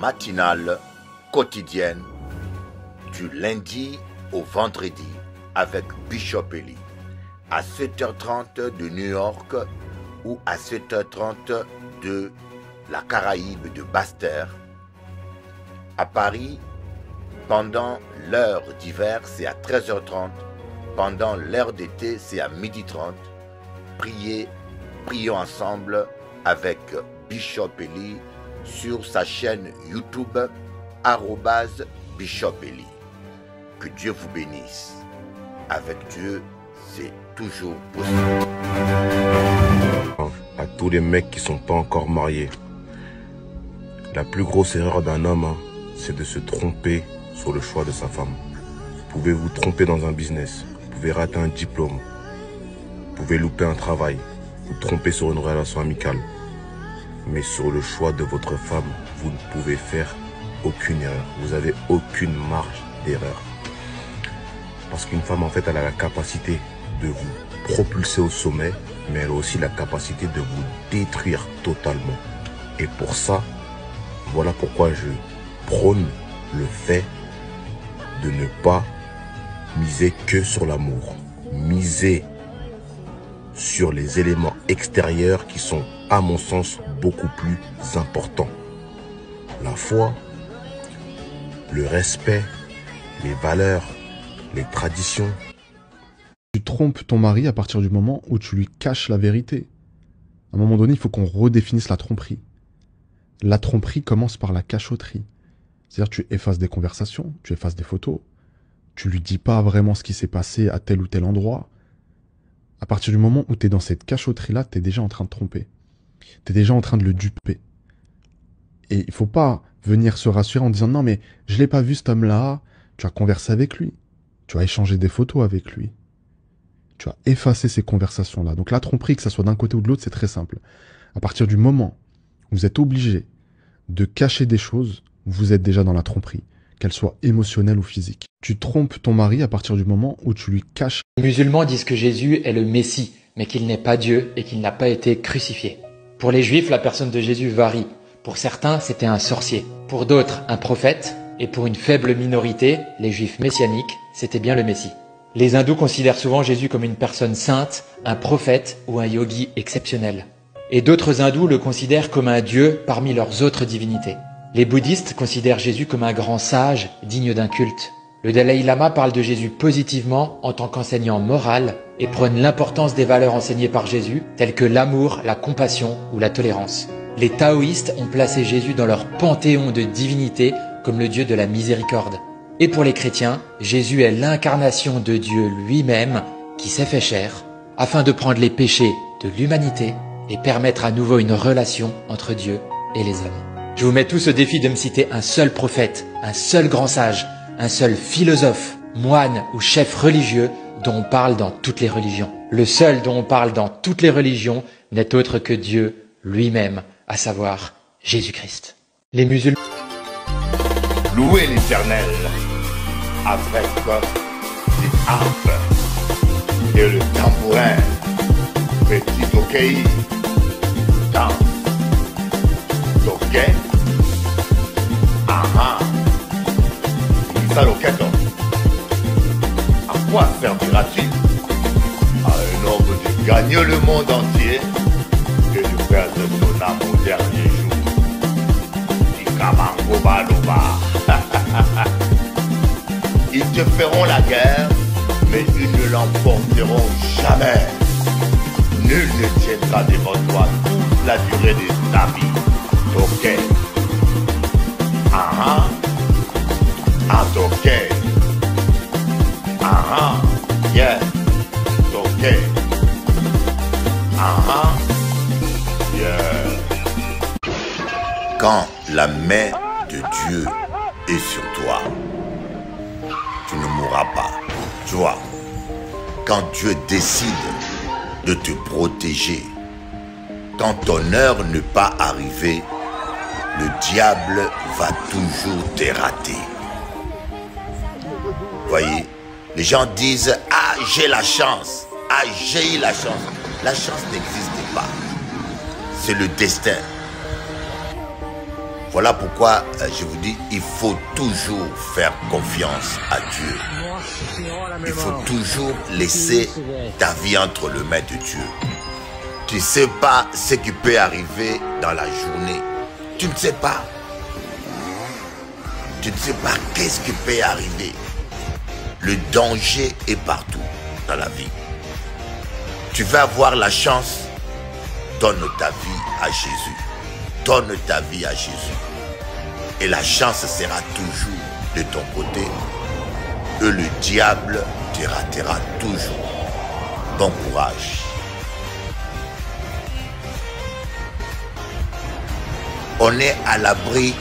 matinale quotidienne du lundi au vendredi avec Bishop Eli à 7h30 de New York ou à 7h30 de la Caraïbe de Basse-Terre. À Paris, pendant l'heure d'hiver, c'est à 13h30. Pendant l'heure d'été, c'est à 12h30. Prions ensemble avec Bishop Eli sur sa chaîne YouTube @Bishop Eli. Que Dieu vous bénisse. Avec Dieu, c'est toujours possible. À tous les mecs qui sont pas encore mariés, la plus grosse erreur d'un homme, c'est de se tromper sur le choix de sa femme. Vous pouvez vous tromper dans un business, vous pouvez rater un diplôme, vous pouvez louper un travail, vous tromper sur une relation amicale. Mais sur le choix de votre femme, vous ne pouvez faire aucune erreur. Vous n'avez aucune marge d'erreur. Parce qu'une femme, en fait, elle a la capacité de vous propulser au sommet, mais elle a aussi la capacité de vous détruire totalement. Et pour ça, voilà pourquoi je prône le fait de ne pas miser que sur l'amour. Miser sur les éléments extérieurs qui sont, à mon sens, beaucoup plus importants. La foi, le respect, les valeurs, les traditions. Tu trompes ton mari à partir du moment où tu lui caches la vérité. À un moment donné, il faut qu'on redéfinisse la tromperie. La tromperie commence par la cachotterie. C'est-à-dire tu effaces des conversations, tu effaces des photos, tu lui dis pas vraiment ce qui s'est passé à tel ou tel endroit. À partir du moment où tu es dans cette cachotterie-là, tu es déjà en train de tromper. Tu es déjà en train de le duper. Et il faut pas venir se rassurer en disant « Non, mais je l'ai pas vu cet homme-là. » Tu as conversé avec lui. Tu as échangé des photos avec lui. Tu as effacé ces conversations-là. Donc la tromperie, que ça soit d'un côté ou de l'autre, c'est très simple. À partir du moment où vous êtes obligé de cacher des choses, vous êtes déjà dans la tromperie, qu'elle soit émotionnelle ou physique. Tu trompes ton mari à partir du moment où tu lui caches. Les musulmans disent que Jésus est le Messie, mais qu'il n'est pas Dieu et qu'il n'a pas été crucifié. Pour les Juifs, la personne de Jésus varie. Pour certains, c'était un sorcier. Pour d'autres, un prophète. Et pour une faible minorité, les Juifs messianiques, c'était bien le Messie. Les hindous considèrent souvent Jésus comme une personne sainte, un prophète ou un yogi exceptionnel. Et d'autres hindous le considèrent comme un dieu parmi leurs autres divinités. Les bouddhistes considèrent Jésus comme un grand sage, digne d'un culte. Le Dalai Lama parle de Jésus positivement en tant qu'enseignant moral et prône l'importance des valeurs enseignées par Jésus, telles que l'amour, la compassion ou la tolérance. Les taoïstes ont placé Jésus dans leur panthéon de divinités comme le Dieu de la miséricorde. Et pour les chrétiens, Jésus est l'incarnation de Dieu lui-même qui s'est fait chair afin de prendre les péchés de l'humanité et permettre à nouveau une relation entre Dieu et les hommes. Je vous mets tous au défi de me citer un seul prophète, un seul grand sage, un seul philosophe, moine ou chef religieux dont on parle dans toutes les religions. Le seul dont on parle dans toutes les religions n'est autre que Dieu lui-même, à savoir Jésus-Christ. Les musulmans... Louez l'Éternel avec les harpes et le tambourin. Petit ok, danse, ok, aha, ça loquette. À quoi servira-t-il à un homme de gagner le monde entier et de perdre son âme au dernier jour? Ikamango Baloba. Ils te feront la guerre, mais ils ne l'emporteront jamais. Nul ne tiendra devant toi toute la durée de ta vie. Ok. Ah ah. Ok. Ah yeah. Ok. Ah yeah. Quand la main de Dieu est sur toi, tu ne mourras pas. Tu vois, quand Dieu décide de te protéger, quand ton heure n'est pas arrivée, le diable va toujours te rater. Voyez, les gens disent « Ah, j'ai la chance. Ah, j'ai eu la chance. » La chance n'existe pas. C'est le destin. Voilà pourquoi je vous dis, il faut toujours faire confiance à Dieu. Il faut toujours laisser ta vie entre les mains de Dieu. Tu ne sais pas ce qui peut arriver dans la journée. Tu ne sais pas. Tu ne sais pas qu'est-ce qui peut arriver. Le danger est partout dans la vie. Tu vas avoir la chance. Donne ta vie à Jésus. Donne ta vie à Jésus. Et la chance sera toujours de ton côté. Et le diable te ratera toujours. Bon courage. On est à l'abri.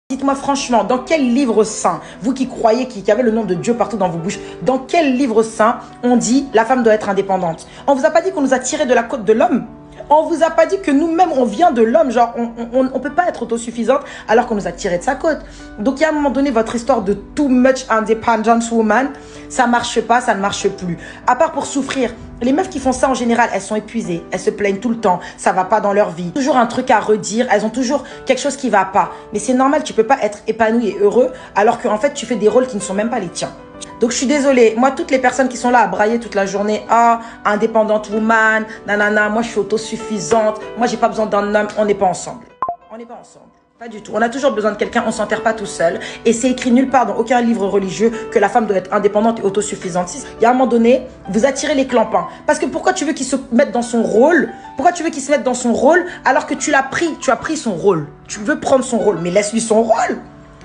Dites-moi franchement, dans quel livre saint, vous qui croyez qu'il y avait le nom de Dieu partout dans vos bouches, dans quel livre saint on dit la femme doit être indépendante? On vous a pas dit qu'on nous a tiré de la côte de l'homme? On vous a pas dit que nous-mêmes on vient de l'homme? Genre on peut pas être autosuffisante alors qu'on nous a tiré de sa côte. Donc il y a un moment donné votre histoire de too much independent woman, ça marche pas, ça ne marche plus. À part pour souffrir. Les meufs qui font ça en général, elles sont épuisées, elles se plaignent tout le temps, ça va pas dans leur vie. Toujours un truc à redire, elles ont toujours quelque chose qui va pas. Mais c'est normal, tu peux pas être épanoui et heureux alors qu'en fait tu fais des rôles qui ne sont même pas les tiens. Donc je suis désolée, moi toutes les personnes qui sont là à brailler toute la journée, ah, indépendante woman, nanana, moi je suis autosuffisante, moi j'ai pas besoin d'un homme, on n'est pas ensemble. On n'est pas ensemble. Pas du tout. On a toujours besoin de quelqu'un, on s'enterre pas tout seul. Et c'est écrit nulle part dans aucun livre religieux que la femme doit être indépendante et autosuffisante. Il y a un moment donné, vous attirez les clampins. Parce que pourquoi tu veux qu'il se mette dans son rôle? Pourquoi tu veux qu'il se mette dans son rôle alors que tu as pris son rôle? Tu veux prendre son rôle, mais laisse-lui son rôle.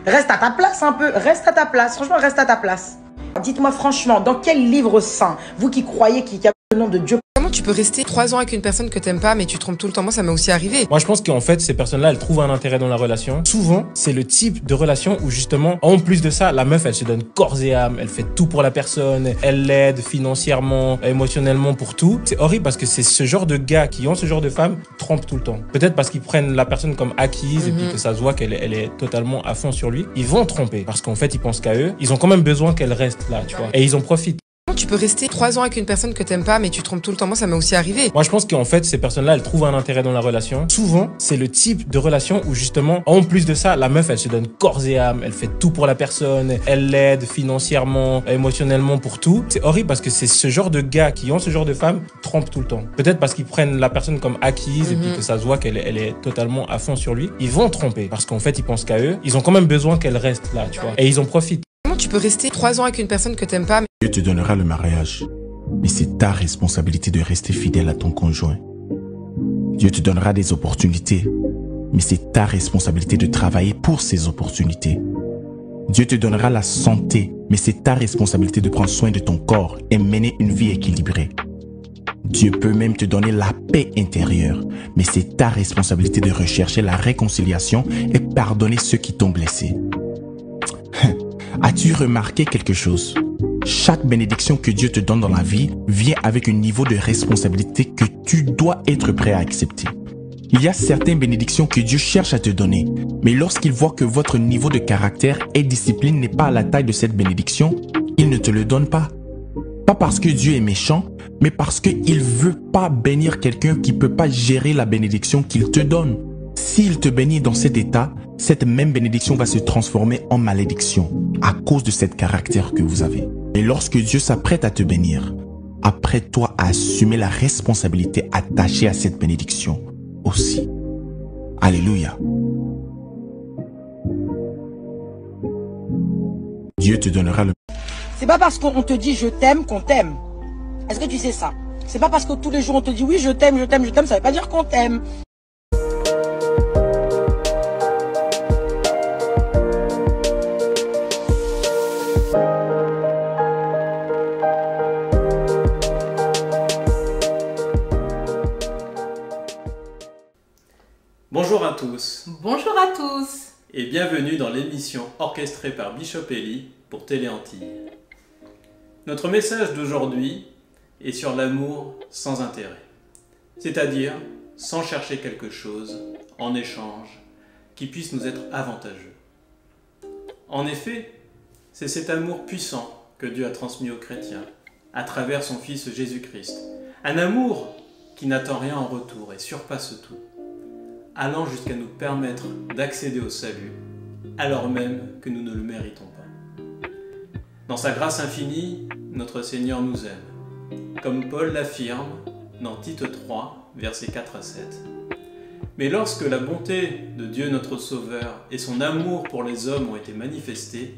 Reste à ta place un peu, reste à ta place. Franchement, reste à ta place. Dites-moi franchement, dans quel livre saint, vous qui croyez qu'il y a le nom de Dieu? Comment tu peux rester 3 ans avec une personne que t'aimes pas mais tu trompes tout le temps? Moi ça m'est aussi arrivé. Moi je pense qu'en fait ces personnes-là elles trouvent un intérêt dans la relation. Souvent c'est le type de relation où justement en plus de ça la meuf elle se donne corps et âme, elle fait tout pour la personne, elle l'aide financièrement, émotionnellement pour tout. C'est horrible parce que c'est ce genre de gars qui ont ce genre de femmes qui trompent tout le temps. Peut-être parce qu'ils prennent la personne comme acquise et puis que ça se voit qu'elle est totalement à fond sur lui. Ils vont tromper parce qu'en fait ils pensent qu'à eux. Ils ont quand même besoin qu'elle reste là, tu vois. Et ils en profitent. Comment tu peux rester 3 ans avec une personne que t'aimes pas mais tu trompes tout le temps? Moi ça m'est aussi arrivé. Moi je pense qu'en fait ces personnes-là elles trouvent un intérêt dans la relation. Souvent c'est le type de relation où justement en plus de ça la meuf elle se donne corps et âme, elle fait tout pour la personne, elle l'aide financièrement, émotionnellement pour tout. C'est horrible parce que c'est ce genre de gars qui ont ce genre de femmes qui trompent tout le temps. Peut-être parce qu'ils prennent la personne comme acquise et puis que ça se voit qu'elle est totalement à fond sur lui. Ils vont tromper parce qu'en fait ils pensent qu'à eux. Ils ont quand même besoin qu'elle reste là, tu vois. Et ils en profitent. Comment tu peux rester 3 ans avec une personne que t'aimes pas? Dieu te donnera le mariage, mais c'est ta responsabilité de rester fidèle à ton conjoint. Dieu te donnera des opportunités, mais c'est ta responsabilité de travailler pour ces opportunités. Dieu te donnera la santé, mais c'est ta responsabilité de prendre soin de ton corps et mener une vie équilibrée. Dieu peut même te donner la paix intérieure, mais c'est ta responsabilité de rechercher la réconciliation et pardonner ceux qui t'ont blessé. As-tu remarqué quelque chose? Chaque bénédiction que Dieu te donne dans la vie vient avec un niveau de responsabilité que tu dois être prêt à accepter. Il y a certaines bénédictions que Dieu cherche à te donner, mais lorsqu'il voit que votre niveau de caractère et discipline n'est pas à la taille de cette bénédiction, il ne te le donne pas. Pas parce que Dieu est méchant, mais parce qu'il veut pas bénir quelqu'un qui peut pas gérer la bénédiction qu'il te donne. S'il te bénit dans cet état, cette même bénédiction va se transformer en malédiction à cause de cet caractère que vous avez. Et lorsque Dieu s'apprête à te bénir, apprête-toi à assumer la responsabilité attachée à cette bénédiction aussi. Alléluia. Dieu te donnera le... C'est pas parce qu'on te dit je t'aime qu'on t'aime. Est-ce que tu sais ça? C'est pas parce que tous les jours on te dit oui je t'aime, je t'aime, je t'aime, ça veut pas dire qu'on t'aime. Bonjour à tous. Bonjour à tous. Et bienvenue dans l'émission orchestrée par Bishop Eli pour Télé Antilles. Notre message d'aujourd'hui est sur l'amour sans intérêt, c'est-à-dire sans chercher quelque chose en échange qui puisse nous être avantageux. En effet, c'est cet amour puissant que Dieu a transmis aux chrétiens à travers son Fils Jésus-Christ. Un amour qui n'attend rien en retour et surpasse tout. allant jusqu'à nous permettre d'accéder au salut, alors même que nous ne le méritons pas. Dans sa grâce infinie, notre Seigneur nous aime, comme Paul l'affirme dans Tite 3, versets 4 à 7. Mais lorsque la bonté de Dieu notre Sauveur et son amour pour les hommes ont été manifestés,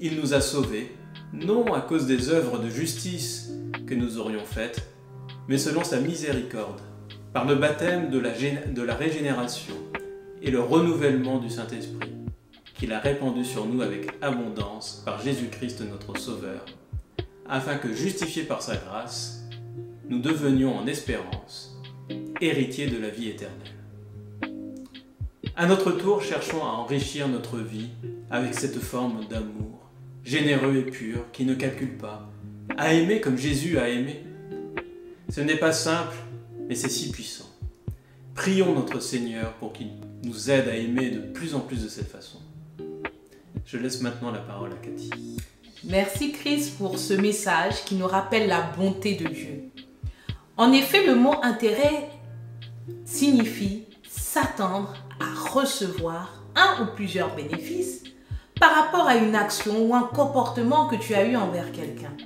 il nous a sauvés, non à cause des œuvres de justice que nous aurions faites, mais selon sa miséricorde, par le baptême de la régénération et le renouvellement du Saint-Esprit, qu'il a répandu sur nous avec abondance par Jésus-Christ notre Sauveur, afin que, justifiés par sa grâce, nous devenions en espérance héritiers de la vie éternelle. À notre tour, cherchons à enrichir notre vie avec cette forme d'amour, généreux et pur, qui ne calcule pas, à aimer comme Jésus a aimé. Ce n'est pas simple, mais c'est si puissant. Prions notre Seigneur pour qu'il nous aide à aimer de plus en plus de cette façon. Je laisse maintenant la parole à Cathy. Merci Chris pour ce message qui nous rappelle la bonté de Dieu. En effet, le mot intérêt signifie s'attendre à recevoir un ou plusieurs bénéfices par rapport à une action ou un comportement que tu as eu envers quelqu'un.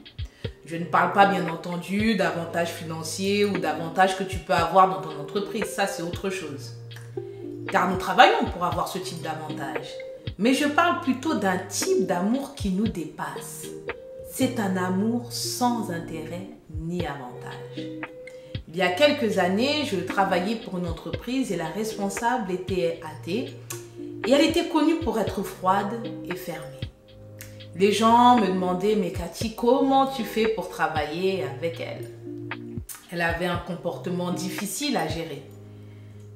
Je ne parle pas bien entendu d'avantages financiers ou d'avantages que tu peux avoir dans ton entreprise, ça c'est autre chose. Car nous travaillons pour avoir ce type d'avantages. Mais je parle plutôt d'un type d'amour qui nous dépasse. C'est un amour sans intérêt ni avantage. Il y a quelques années, je travaillais pour une entreprise et la responsable était athée et elle était connue pour être froide et fermée. Les gens me demandaient « Mais Cathy, comment tu fais pour travailler avec elle ?» Elle avait un comportement difficile à gérer.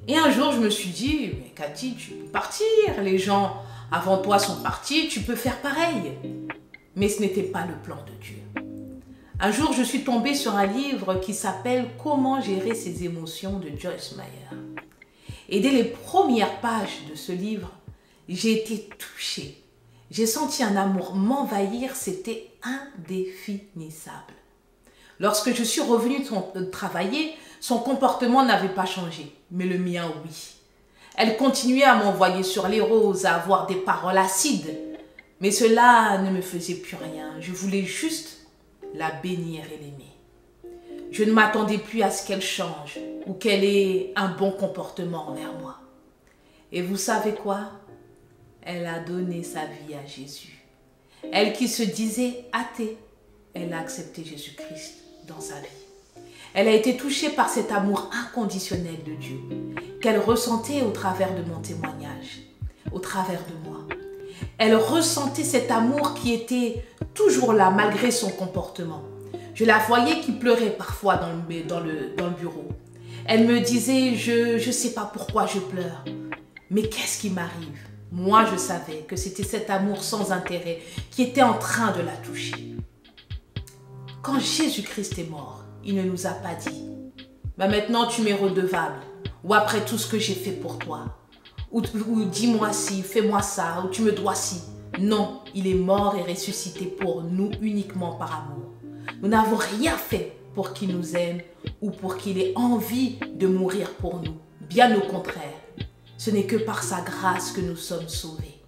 Et un jour, je me suis dit « Mais Cathy, tu peux partir, les gens avant toi sont partis, tu peux faire pareil. » Mais ce n'était pas le plan de Dieu. Un jour, je suis tombée sur un livre qui s'appelle « Comment gérer ses émotions » de Joyce Meyer. Et dès les premières pages de ce livre, j'ai été touchée. J'ai senti un amour m'envahir, c'était indéfinissable. Lorsque je suis revenue travailler, son comportement n'avait pas changé, mais le mien, oui. Elle continuait à m'envoyer sur les roses, à avoir des paroles acides. Mais cela ne me faisait plus rien. Je voulais juste la bénir et l'aimer. Je ne m'attendais plus à ce qu'elle change ou qu'elle ait un bon comportement envers moi. Et vous savez quoi? Elle a donné sa vie à Jésus. Elle qui se disait athée, elle a accepté Jésus-Christ dans sa vie. Elle a été touchée par cet amour inconditionnel de Dieu qu'elle ressentait au travers de mon témoignage, au travers de moi. Elle ressentait cet amour qui était toujours là malgré son comportement. Je la voyais qui pleurait parfois dans le bureau. Elle me disait, je ne sais pas pourquoi je pleure, mais qu'est-ce qui m'arrive? Moi, je savais que c'était cet amour sans intérêt qui était en train de la toucher. Quand Jésus-Christ est mort, il ne nous a pas dit « Maintenant, tu m'es redevable » ou « Après tout ce que j'ai fait pour toi » ou « Dis-moi ci, fais-moi ça » ou « Tu me dois ci ». Non, il est mort et ressuscité pour nous uniquement par amour. Nous n'avons rien fait pour qu'il nous aime ou pour qu'il ait envie de mourir pour nous. Bien au contraire. Ce n'est que par sa grâce que nous sommes sauvés.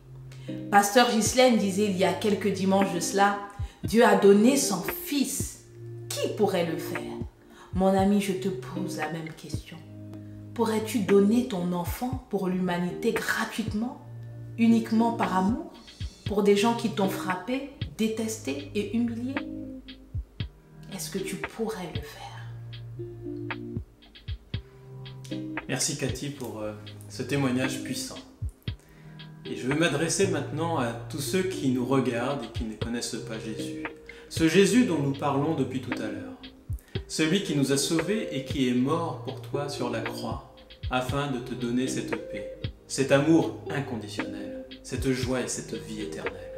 Pasteur Ghislaine disait il y a quelques dimanches de cela, Dieu a donné son Fils. Qui pourrait le faire? Mon ami, je te pose la même question. Pourrais-tu donner ton enfant pour l'humanité gratuitement, uniquement par amour, pour des gens qui t'ont frappé, détesté et humilié? Est-ce que tu pourrais le faire? Merci Cathy pour ce témoignage puissant. Et je vais m'adresser maintenant à tous ceux qui nous regardent et qui ne connaissent pas Jésus. Ce Jésus dont nous parlons depuis tout à l'heure. Celui qui nous a sauvés et qui est mort pour toi sur la croix afin de te donner cette paix, cet amour inconditionnel, cette joie et cette vie éternelle.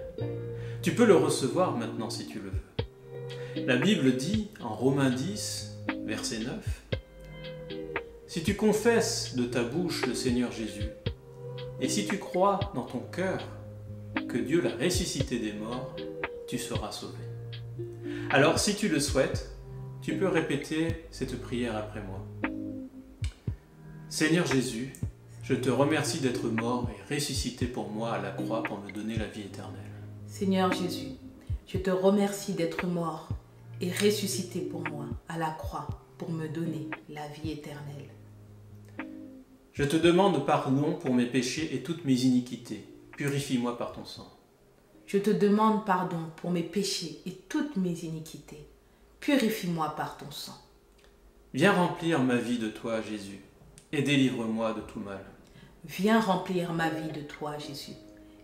Tu peux le recevoir maintenant si tu le veux. La Bible dit en Romains 10, verset 9, « Si tu confesses de ta bouche le Seigneur Jésus, et si tu crois dans ton cœur que Dieu l'a ressuscité des morts, tu seras sauvé. » Alors si tu le souhaites, tu peux répéter cette prière après moi. « Seigneur Jésus, Je te remercie d'être mort et ressuscité pour moi à la croix pour me donner la vie éternelle. Seigneur Jésus, je te remercie d'être mort et ressuscité pour moi à la croix pour me donner la vie éternelle. Je te demande pardon pour mes péchés et toutes mes iniquités. Purifie-moi par ton sang. Je te demande pardon pour mes péchés et toutes mes iniquités. Purifie-moi par ton sang. Viens remplir ma vie de toi, Jésus, et délivre-moi de tout mal. Viens remplir ma vie de toi, Jésus,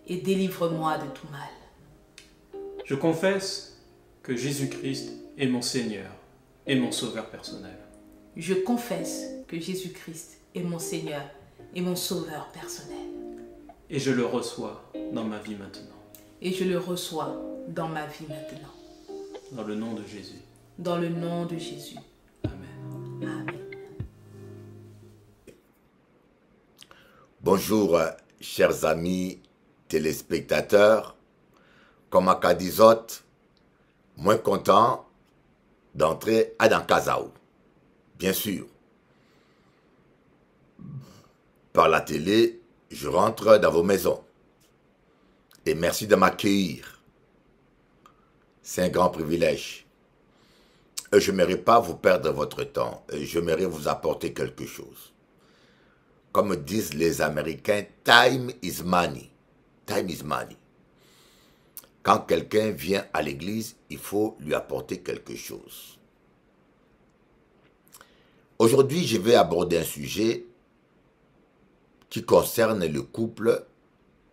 et délivre-moi de tout mal. Je confesse que Jésus-Christ est mon Seigneur et mon Sauveur personnel. Je confesse que Jésus-Christ est mon Seigneur et mon Sauveur personnel. Et je le reçois dans ma vie maintenant. Et je le reçois dans ma vie maintenant. Dans le nom de Jésus. Dans le nom de Jésus. Amen. Amen. Bonjour, chers amis téléspectateurs. Comme à Cadizot, moins content d'entrer à Dankazao. Bien sûr. Par la télé, je rentre dans vos maisons. Et merci de m'accueillir. C'est un grand privilège. Et je n'aimerais pas vous perdre votre temps. Et j'aimerais vous apporter quelque chose. Comme disent les Américains, time is money. Time is money. Quand quelqu'un vient à l'église, il faut lui apporter quelque chose. Aujourd'hui, je vais aborder un sujet qui concerne le couple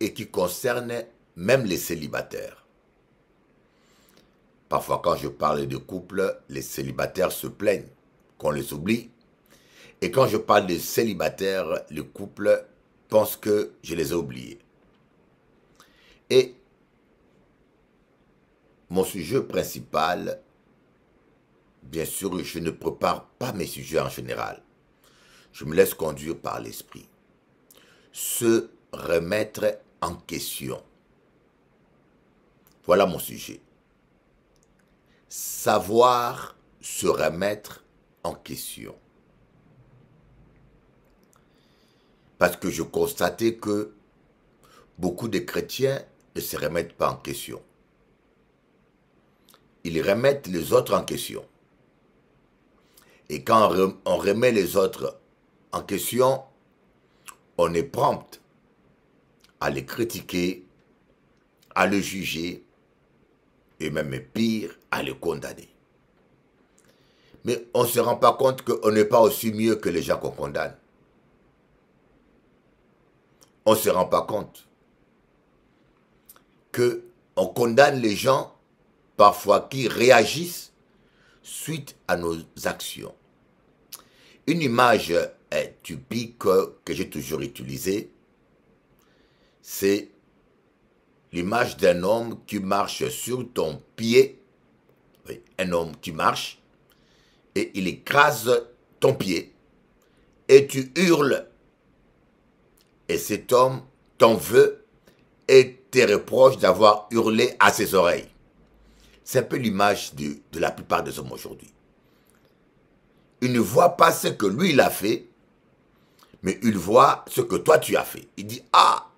et qui concerne même les célibataires. Parfois, quand je parle de couple, les célibataires se plaignent qu'on les oublie. Et quand je parle de célibataires, le couple pense que je les ai oubliés. Et mon sujet principal, bien sûr, je ne prépare pas mes sujets en général. Je me laisse conduire par l'esprit. Se remettre en question. Voilà mon sujet. Savoir se remettre en question. Parce que je constatais que beaucoup de chrétiens ne se remettent pas en question. Ils remettent les autres en question. Et quand on remet les autres en question, on est prompt à les critiquer, à les juger, et même pire, à les condamner. Mais on ne se rend pas compte qu'on n'est pas aussi mieux que les gens qu'on condamne. On ne se rend pas compte qu'on condamne les gens parfois qui réagissent suite à nos actions. Une image typique que j'ai toujours utilisée, c'est l'image d'un homme qui marche sur ton pied, oui, un homme qui marche, et il écrase ton pied, et tu hurles, et cet homme t'en veut et te reproche d'avoir hurlé à ses oreilles. C'est un peu l'image de la plupart des hommes aujourd'hui. Il ne voit pas ce que lui il a fait, mais il voit ce que toi tu as fait. Il dit, ah,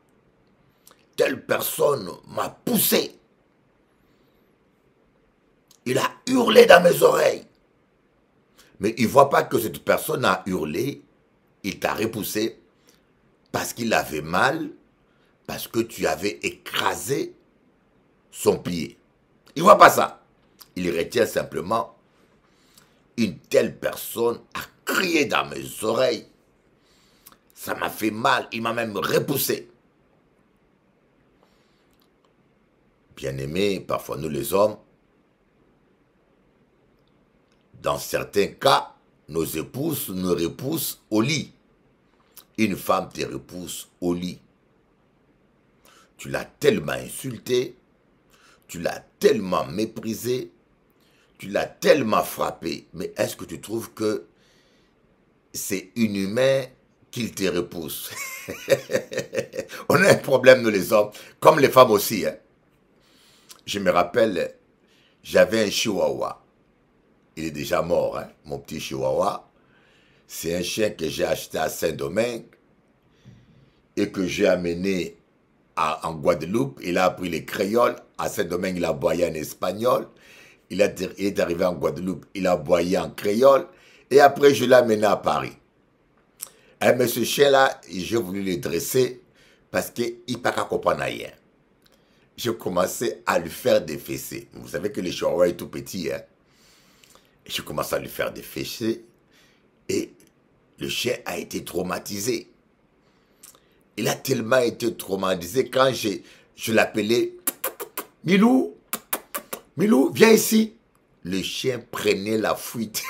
telle personne m'a poussé. Il a hurlé dans mes oreilles. Mais il ne voit pas que cette personne a hurlé, il t'a repoussé parce qu'il avait mal, parce que tu avais écrasé son pied. Il ne voit pas ça. Il retient simplement, une telle personne a crié dans mes oreilles. Ça m'a fait mal, il m'a même repoussé. Bien-aimés, parfois nous les hommes, dans certains cas, nos épouses nous repoussent au lit. Une femme te repousse au lit. Tu l'as tellement insulté, tu l'as tellement méprisé, tu l'as tellement frappé. Mais est-ce que tu trouves que c'est inhumain qu'il te repousse? On a un problème, nous les hommes, comme les femmes aussi. Hein? Je me rappelle, j'avais un chihuahua. Il est déjà mort, hein, mon petit chihuahua. C'est un chien que j'ai acheté à Saint-Domingue. et que j'ai amené en Guadeloupe. Il a appris les créoles. À Saint-Domingue, il a aboyé en espagnol. Il est arrivé en Guadeloupe, il a aboyé en créole. Et après, je l'ai amené à Paris. Mais ce chien-là, j'ai voulu le dresser parce qu'il ne peut pas comprendre rien. J'ai commencé à lui faire des fessées. Vous savez que les chihuahuas est tout petit. Hein? J'ai commencé à lui faire des fessées. Et le chien a été traumatisé. Il a tellement été traumatisé quand je l'appelais « Milou, Milou, viens ici ». Le chien prenait la fuite.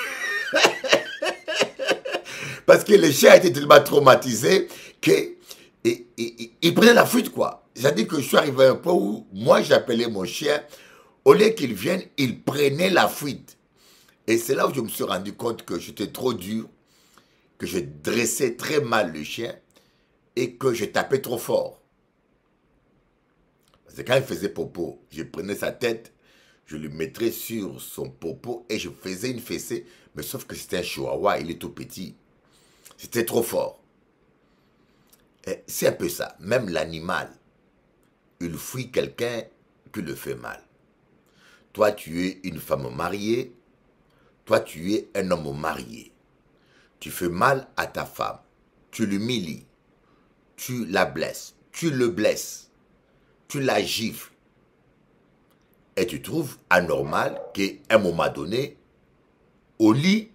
Parce que le chien a été tellement traumatisé qu'il prenait la fuite, quoi. C'est-à-dire que je suis arrivé à un point où moi j'appelais mon chien, au lieu qu'il vienne, il prenait la fuite. Et c'est là où je me suis rendu compte que j'étais trop dur, que je dressais très mal le chien et que je tapais trop fort. Parce que quand il faisait popo, je prenais sa tête, je lui mettrais sur son popo et je faisais une fessée. Mais sauf que c'était un chihuahua, il est tout petit. C'était trop fort. C'est un peu ça. Même l'animal, il fuit quelqu'un qui le fait mal. Toi, tu es une femme mariée. Toi, tu es un homme marié. Tu fais mal à ta femme. Tu l'humilies. Tu la blesses. Tu le blesses. Tu la gifles. Et tu trouves anormal qu'à un moment donné, au lit,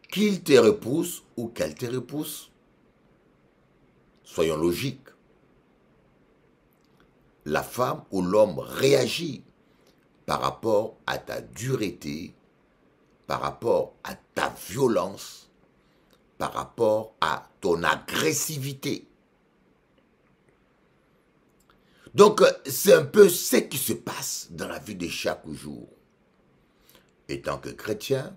qu'il te repousse ou qu'elle te repousse. Soyons logiques. La femme ou l'homme réagit par rapport à ta dureté, par rapport à ta violence, par rapport à ton agressivité. Donc, c'est un peu ce qui se passe dans la vie de chaque jour. Étant que chrétien,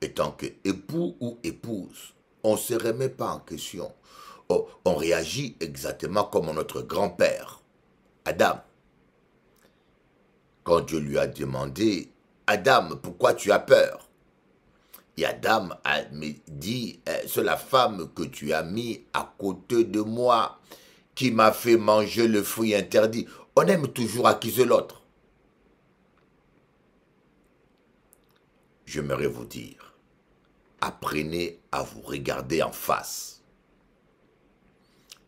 étant que époux ou épouse, on ne se remet pas en question. On réagit exactement comme notre grand-père, Adam. Quand Dieu lui a demandé, Adam, pourquoi tu as peur? Et Adam me dit, c'est la femme que tu as mis à côté de moi qui m'a fait manger le fruit interdit. On aime toujours accuser l'autre. J'aimerais vous dire, apprenez à vous regarder en face.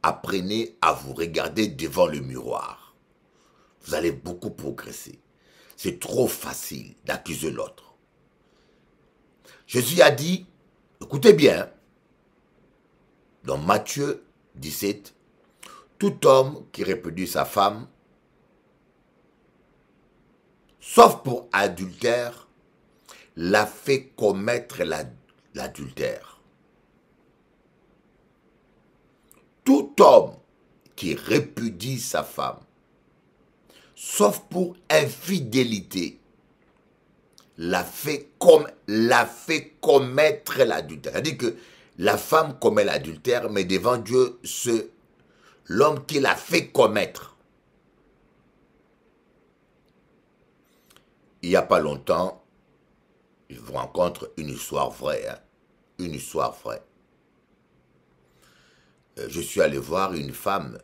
Apprenez à vous regarder devant le miroir. Vous allez beaucoup progresser. C'est trop facile d'accuser l'autre. Jésus a dit, écoutez bien, dans Matthieu 17, tout homme qui répudie sa femme, sauf pour adultère, l'a fait commettre l'adultère. Tout homme qui répudie sa femme, sauf pour infidélité, l'a fait commettre l'adultère. C'est-à-dire que la femme commet l'adultère, mais devant Dieu, c'est l'homme qui l'a fait commettre. Il n'y a pas longtemps, je vous rencontre une histoire vraie. Hein? Une histoire vraie. Je suis allé voir une femme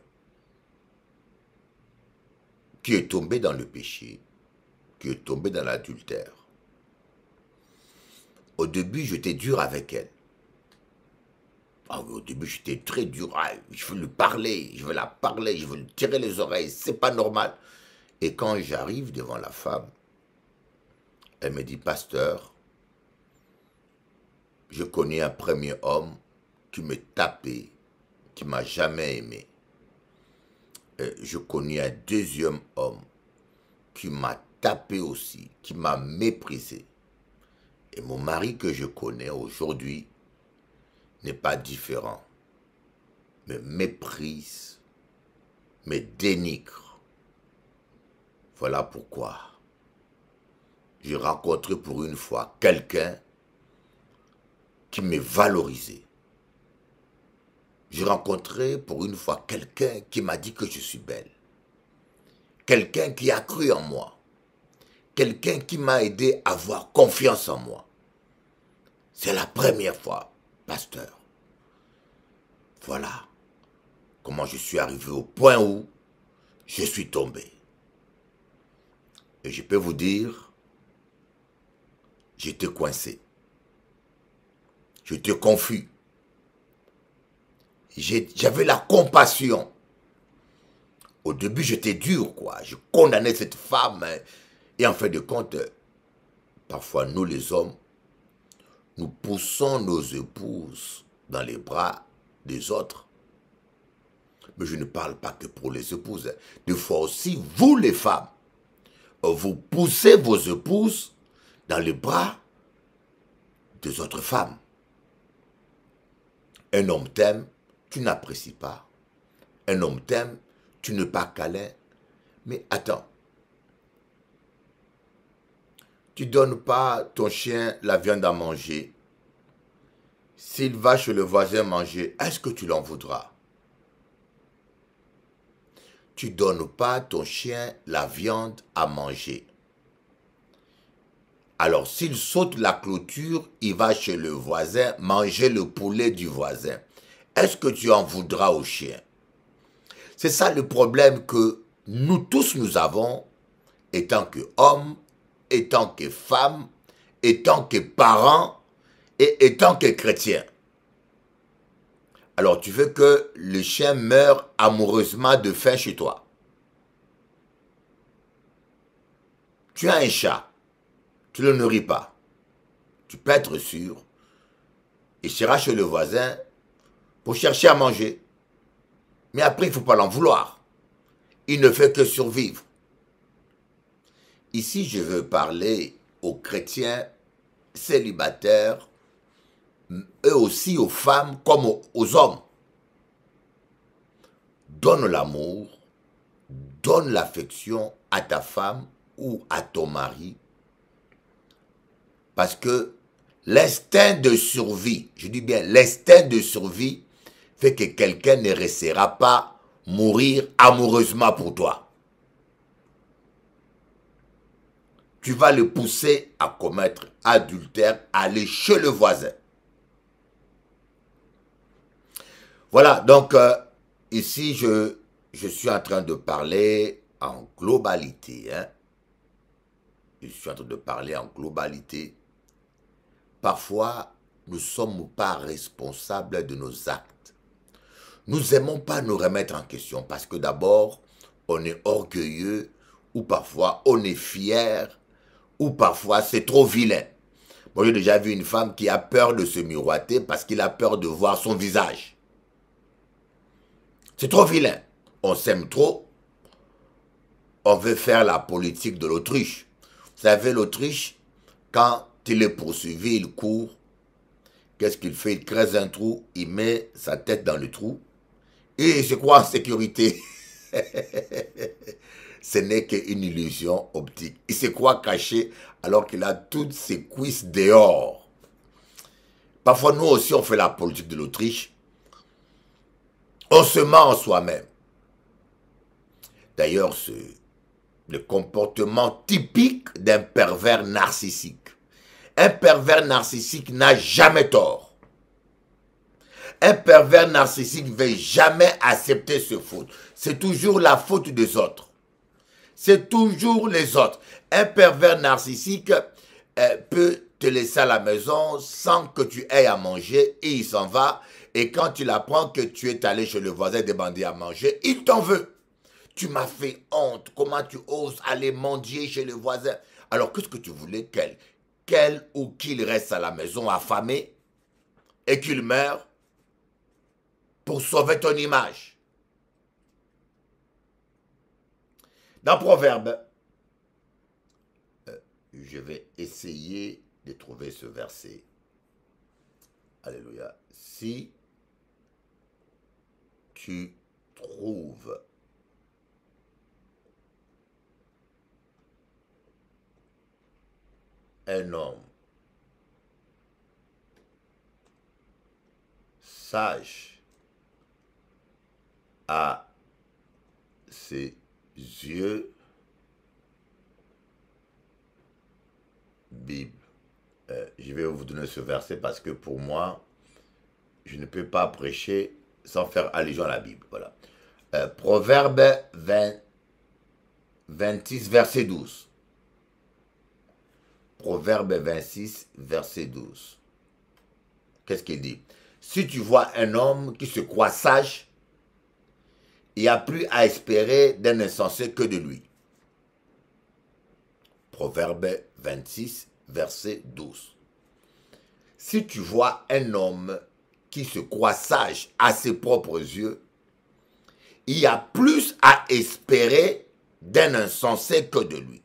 qui est tombée dans le péché, qui est tombée dans l'adultère. Au début, j'étais dur avec elle. Au début, j'étais très dur. Je veux lui parler, je veux la parler, je veux lui tirer les oreilles. C'est pas normal. Et quand j'arrive devant la femme, elle me dit, pasteur, je connais un premier homme qui me tapait, qui m'a jamais aimé. Je connais un deuxième homme qui m'a tapé aussi, qui m'a méprisé. Et mon mari que je connais aujourd'hui n'est pas différent. Me méprise, me dénigre. Voilà pourquoi j'ai rencontré pour une fois quelqu'un qui me valorisait. J'ai rencontré pour une fois quelqu'un qui m'a dit que je suis belle. Quelqu'un qui a cru en moi. Quelqu'un qui m'a aidé à avoir confiance en moi. C'est la première fois, pasteur. Voilà comment je suis arrivé au point où je suis tombé. Et je peux vous dire, j'étais coincé. J'étais confus. J'avais la compassion. Au début, j'étais dur, quoi. Je condamnais cette femme. Et en fin de compte, parfois, nous les hommes, nous poussons nos épouses dans les bras des autres. Mais je ne parle pas que pour les épouses. Des fois aussi, vous les femmes, vous poussez vos épouses dans les bras des autres femmes. Un homme t'aime, tu n'apprécies pas. Un homme t'aime, tu n'es pas câlin. Mais attends, tu ne donnes pas ton chien la viande à manger. S'il va chez le voisin manger, est-ce que tu l'en voudras? Tu ne donnes pas ton chien la viande à manger. Alors, s'il saute la clôture, il va chez le voisin manger le poulet du voisin. Est-ce que tu en voudras au chien? C'est ça le problème que nous tous nous avons, étant qu'hommes, étant que femmes, étant que parents et étant que chrétiens. Alors, tu veux que le chien meure amoureusement de faim chez toi. Tu as un chat. Tu ne le nourris pas. Tu peux être sûr. Il sera chez le voisin pour chercher à manger. Mais après, il ne faut pas l'en vouloir. Il ne fait que survivre. Ici, je veux parler aux chrétiens célibataires, eux aussi aux femmes comme aux hommes. Donne l'amour, donne l'affection à ta femme ou à ton mari. Parce que l'instinct de survie, je dis bien l'instinct de survie, fait que quelqu'un ne restera pas mourir amoureusement pour toi. Tu vas le pousser à commettre adultère, à aller chez le voisin. Voilà, donc ici je suis en train de parler en globalité. Hein. Je suis en train de parler en globalité. Parfois, nous ne sommes pas responsables de nos actes. Nous n'aimons pas nous remettre en question parce que d'abord, on est orgueilleux ou parfois on est fier ou parfois c'est trop vilain. Moi, j'ai déjà vu une femme qui a peur de se miroiter parce qu'il a peur de voir son visage. C'est trop vilain. On s'aime trop. On veut faire la politique de l'autruche. Vous savez, l'autruche, quand il est poursuivi, il court. Qu'est-ce qu'il fait? Il creuse un trou, il met sa tête dans le trou et il se croit en sécurité. Ce n'est qu'une illusion optique. Il se croit caché alors qu'il a toutes ses cuisses dehors. Parfois, nous aussi, on fait la politique de l'Autriche. On se ment en soi-même. D'ailleurs, c'est le comportement typique d'un pervers narcissique. Un pervers narcissique n'a jamais tort. Un pervers narcissique ne veut jamais accepter ses fautes. C'est toujours la faute des autres. C'est toujours les autres. Un pervers narcissique peut te laisser à la maison sans que tu aies à manger et il s'en va. Et quand il apprend que tu es allé chez le voisin demander à manger, il t'en veut. Tu m'as fait honte. Comment tu oses aller mendier chez le voisin? Alors qu'est-ce que tu voulais qu'elle ou qu'il reste à la maison affamé et qu'il meure pour sauver ton image? Dans Proverbe, je vais essayer de trouver ce verset. Alléluia. Si tu trouves un homme sage à ses yeux, Bible. Je vais vous donner ce verset parce que pour moi, je ne peux pas prêcher sans faire allusion à la Bible. Voilà. Proverbe 26, verset 12. Proverbe 26, verset 12. Qu'est-ce qu'il dit? Si tu vois un homme qui se croit sage, il n'y a plus à espérer d'un insensé que de lui. Proverbe 26, verset 12. Si tu vois un homme qui se croit sage à ses propres yeux, il y a plus à espérer d'un insensé que de lui.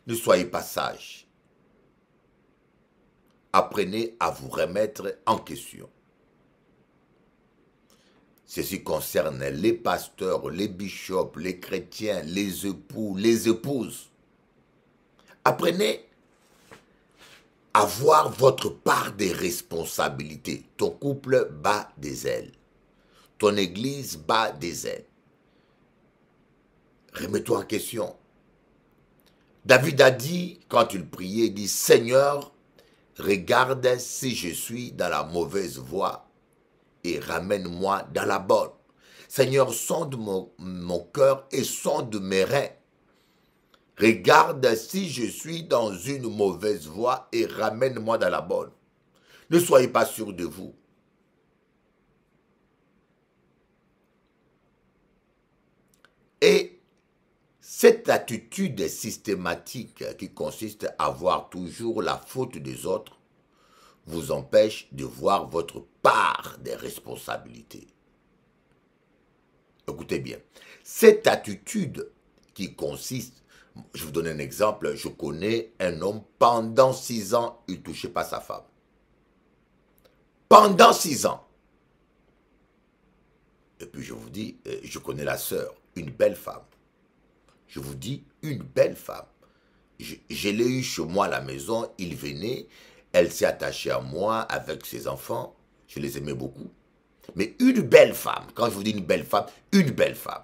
Ne soyez pas sages. Apprenez à vous remettre en question. Ceci concerne les pasteurs, les bishops, les chrétiens, les époux, les épouses. Apprenez à voir votre part des responsabilités. Ton couple bat des ailes. Ton église bat des ailes. Remets-toi en question. David a dit, quand il priait, il dit, Seigneur, regarde si je suis dans la mauvaise voie et ramène-moi dans la bonne. Seigneur, sonde mon cœur et sonde mes reins. Regarde si je suis dans une mauvaise voie et ramène-moi dans la bonne. Ne soyez pas sûr de vous. Et cette attitude systématique qui consiste à voir toujours la faute des autres vous empêche de voir votre part des responsabilités. Écoutez bien, cette attitude qui consiste, je vous donne un exemple, je connais un homme, pendant 6 ans, il ne touchait pas sa femme. Pendant 6 ans. Et puis je vous dis, je connais la sœur, une belle femme. Je vous dis, une belle femme. Je l'ai eu chez moi à la maison, il venait, elle s'est attachée à moi avec ses enfants, je les aimais beaucoup. Mais une belle femme, quand je vous dis une belle femme, une belle femme.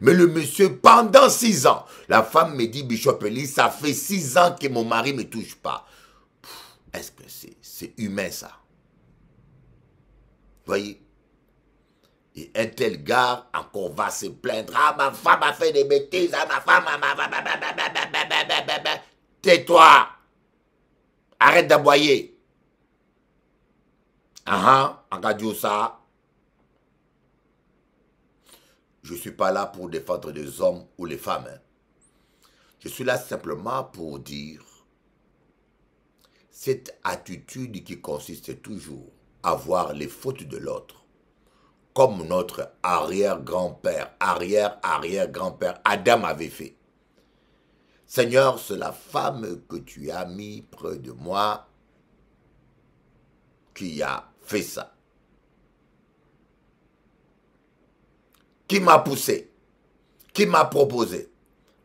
Mais le monsieur, pendant 6 ans, la femme me dit, Bishop Eli, ça fait 6 ans que mon mari ne me touche pas. Est-ce que c'est humain ça? Voyez? Et un tel gars encore va se plaindre. Ah, ma femme a fait des bêtises. Ah, ma femme a... Tais-toi. Arrête d'aboyer. Regarde ça. Je ne suis pas là pour défendre les hommes ou les femmes. Hein. Je suis là simplement pour dire cette attitude qui consiste toujours à voir les fautes de l'autre. Comme notre arrière-grand-père, arrière-arrière-grand-père Adam avait fait. Seigneur, c'est la femme que tu as mis près de moi qui a fait ça. Qui m'a poussé? Qui m'a proposé?